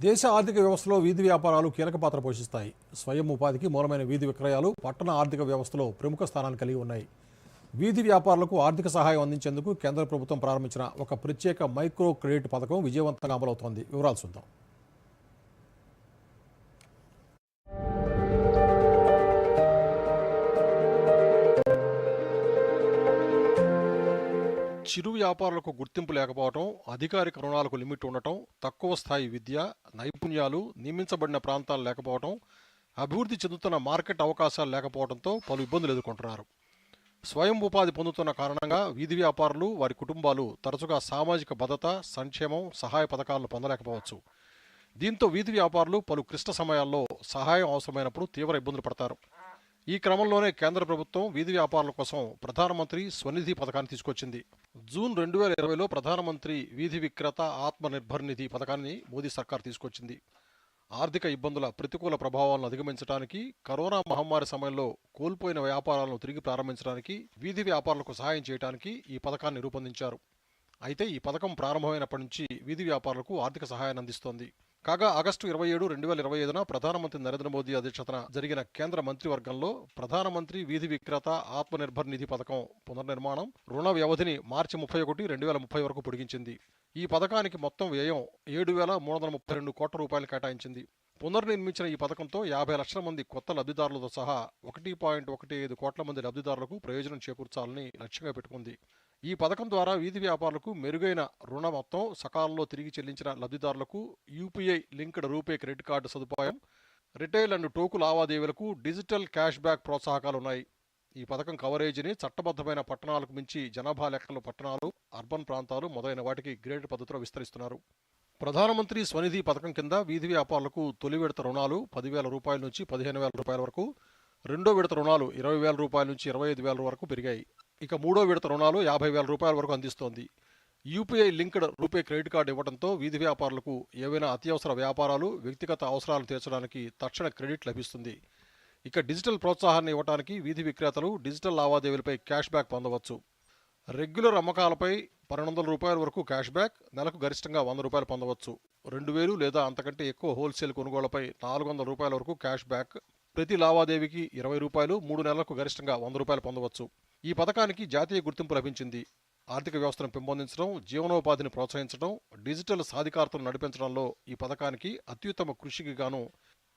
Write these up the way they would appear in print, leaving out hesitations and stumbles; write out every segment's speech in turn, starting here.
దేశ ఆర్థిక వ్యవస్థలో వీధి వ్యాపారాలు కీలక పాత్ర పోషిస్తాయి. స్వయం ఉపాధికి మూలమైన వీధి విక్రయాలు పట్టణ ఆర్థిక వ్యవస్థలో ప్రముఖ స్థానాన్ని కలిగి ఉన్నాయి. వీధి వ్యాపారులకు ఆర్థిక సహాయం అందించేందుకు కేంద్ర ప్రభుత్వం ప్రారంభించిన ఒక ప్రత్యేక మైక్రో క్రెడిట్ పథకం విజయవంతంగా అమలవుతోంది. వివరాలు చూద్దాం. చిరు వ్యాపారులకు గుర్తింపు లేకపోవడం, అధికారిక రుణాలకు లిమిట్ ఉండటం, తక్కువ స్థాయి విద్య, నైపుణ్యాలు, నియమించబడిన ప్రాంతాలు లేకపోవడం, అభివృద్ధి చెందుతున్న మార్కెట్ అవకాశాలు లేకపోవడంతో పలు ఇబ్బందులు ఎదుర్కొంటున్నారు. స్వయం ఉపాధి పొందుతున్న కారణంగా వీధి వ్యాపారులు, వారి కుటుంబాలు తరచుగా సామాజిక భద్రత, సంక్షేమం, సహాయ పథకాలను పొందలేకపోవచ్చు. దీంతో వీధి వ్యాపారులు పలు క్లిష్ట సమయాల్లో సహాయం అవసరమైనప్పుడు తీవ్ర ఇబ్బందులు పడతారు. ఈ క్రమంలోనే కేంద్ర ప్రభుత్వం వీధి వ్యాపారుల కోసం ప్రధానమంత్రి స్వనిధి పథకాన్ని తీసుకొచ్చింది. జూన్ 2020లో ప్రధానమంత్రి వీధి విక్రేత ఆత్మనిర్భర్ నిధి పథకాన్ని మోదీ సర్కార్ తీసుకొచ్చింది. ఆర్థిక ఇబ్బందుల ప్రతికూల ప్రభావాలను అధిగమించడానికి, కరోనా మహమ్మారి సమయంలో కోల్పోయిన వ్యాపారాలను తిరిగి ప్రారంభించడానికి, వీధి వ్యాపారులకు సహాయం చేయడానికి ఈ పథకాన్ని రూపొందించారు. అయితే ఈ పథకం ప్రారంభమైనప్పటి నుంచి వీధి వ్యాపారులకు ఆర్థిక సహాయాన్ని అందిస్తోంది. కాగా ఆగస్టు 27, 2025న ప్రధానమంత్రి నరేంద్ర మోదీ అధ్యక్షతన జరిగిన కేంద్ర మంత్రివర్గంలో ప్రధానమంత్రి వీధి విక్రేత ఆత్మనిర్భర్ నిధి పథకం పునర్నిర్మాణం రుణ వ్యవధిని మార్చి 31, 2030 వరకు పొడిగించింది. ఈ పథకానికి మొత్తం వ్యయం 7,332 కోట్ల రూపాయలు కేటాయించింది. పునర్నిర్మించిన ఈ పథకంతో 50 లక్షల మంది కొత్త లబ్ధిదారులతో సహా 1.15 కోట్ల మంది లబ్ధిదారులకు ప్రయోజనం చేకూర్చాలని లక్ష్యంగా పెట్టుకుంది. ఈ పథకం ద్వారా వీధి వ్యాపారులకు మెరుగైన రుణ మొత్తం, సకాలంలో తిరిగి చెల్లించిన లబ్ధిదారులకు UPI linked RuPay credit card సదుపాయం, రిటైల్ అండ్ టోకు లావాదేవీలకు డిజిటల్ క్యాష్ బ్యాక్ ప్రోత్సాహకాలున్నాయి. ఈ పథకం కవరేజీని చట్టబద్ధమైన పట్టణాలకు మించి జనాభా లెక్కలు పట్టణాలు, అర్బన్ ప్రాంతాలు మొదలైన వాటికి గ్రేడ్ పద్ధతిలో విస్తరిస్తున్నారు. ప్రధానమంత్రి స్వనిధి పథకం కింద వీధి వ్యాపారులకు తొలి విడత రుణాలు 10,000 రూపాయల నుంచి 15,000 రూపాయల వరకు, రెండో విడత రుణాలు 20,000 రూపాయల నుంచి 25,000 వరకు పెరిగాయి. ఇక మూడో విడత రుణాలు 50,000 రూపాయల వరకు అందిస్తోంది. UPI linked RuPay credit card ఇవ్వడంతో వీధి వ్యాపారులకు ఏవైనా అత్యవసర వ్యాపారాలు, వ్యక్తిగత అవసరాలు తీర్చడానికి తక్షణ క్రెడిట్ లభిస్తుంది. ఇక డిజిటల్ ప్రోత్సాహాన్ని ఇవ్వడానికి వీధి విక్రేతలు డిజిటల్ లావాదేవీలపై క్యాష్ బ్యాక్ పొందవచ్చు. రెగ్యులర్ అమ్మకాలపై 1,200 రూపాయల వరకు క్యాష్ బ్యాక్, నెలకు గరిష్టంగా 100 రూపాయలు పొందవచ్చు. 2,000 లేదా అంతకంటే ఎక్కువ హోల్సేల్ కొనుగోళ్లపై 400 రూపాయల వరకు క్యాష్ బ్యాక్, ప్రతి లావాదేవీకి 20 రూపాయలు, 3 నెలలకు గరిష్టంగా 100 రూపాయలు పొందవచ్చు. ఈ పథకానికి జాతీయ గుర్తింపు లభించింది. ఆర్థిక వ్యవస్థను పెంపొందించడం, జీవనోపాధిని ప్రోత్సహించడం, డిజిటల్ సాధికారతను నడిపించడంలో ఈ పథకానికి అత్యుత్తమ కృషికి గాను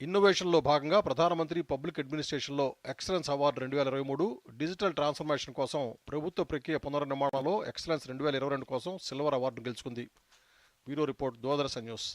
ఇన్నోవేషన్లో భాగంగా ప్రధానమంత్రి పబ్లిక్ అడ్మినిస్ట్రేషన్లో ఎక్సలెన్స్ అవార్డు 2023, డిజిటల్ ట్రాన్స్ఫర్మేషన్ కోసం ప్రభుత్వ ప్రక్రియ పునర్నిర్మాణంలో ఎక్సలెన్స్ 2022 కోసం సిల్వర్ అవార్డును గెలుచుకుంది. Bureau report, Doordarshan news.